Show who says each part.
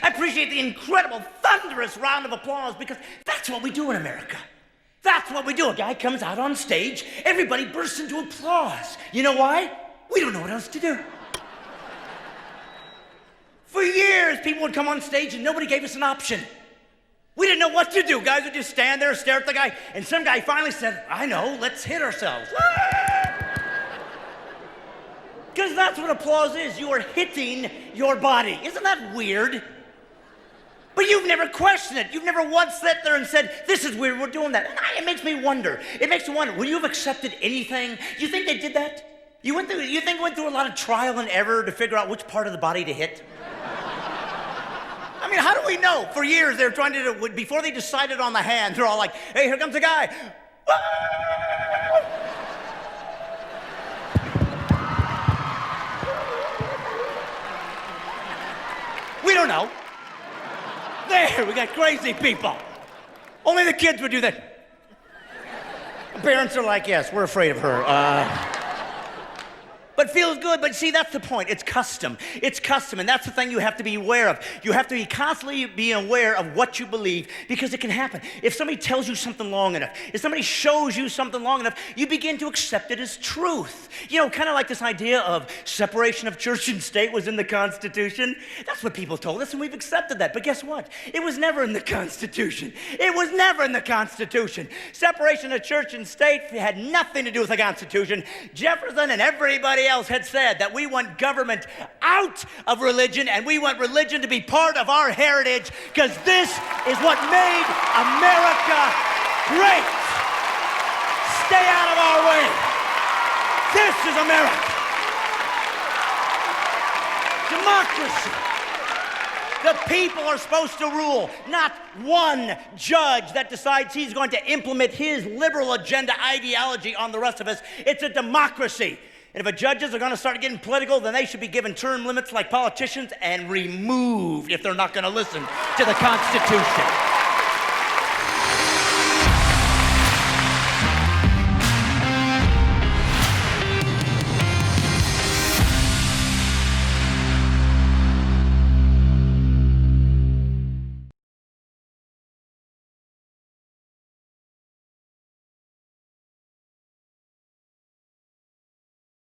Speaker 1: I appreciate the incredible, thunderous round of applause because that's what we do in America. That's what we do. A guy comes out on stage, everybody bursts into applause. You know why? We don't know what else to do. For years, people would come on stage and nobody gave us an option. We didn't know what to do. Guys would just stand there, stare at the guy, and some guy finally said, I know, let's hit ourselves. Because that's what applause is. You are hitting your body. Isn't that weird? But you've never questioned it. You've never once sat there and said, this is weird, we're doing that. And it makes me wonder. It makes me wonder, would you have accepted anything? You think they did that? You think went through a lot of trial and error to figure out which part of the body to hit? I mean, how do we know? For years, they were trying to do, before they decided on the hand, they're all like, hey, here comes a guy. We don't know. There, we got crazy people. Only the kids would do that. Parents are like, yes, we're afraid of her. But feels good, but see, that's the point. It's custom. It's custom, and that's the thing you have to be aware of. You have to be constantly be aware of what you believe because it can happen. If somebody tells you something long enough, if somebody shows you something long enough, you begin to accept it as truth. You know, kind of like this idea of separation of church and state was in the Constitution. That's what people told us, and we've accepted that. But guess what? It was never in the Constitution. It was never in the Constitution. Separation of church and state had nothing to do with the Constitution. Jefferson and everybody else had said that we want government out of religion and we want religion to be part of our heritage because this is what made America great. Stay out of our way. This is America. Democracy. The people are supposed to rule, not one judge that decides he's going to implement his liberal agenda ideology on the rest of us. It's a democracy. And if judges are going to start getting political, then they should be given term limits like politicians and removed if they're not going to listen to the Constitution.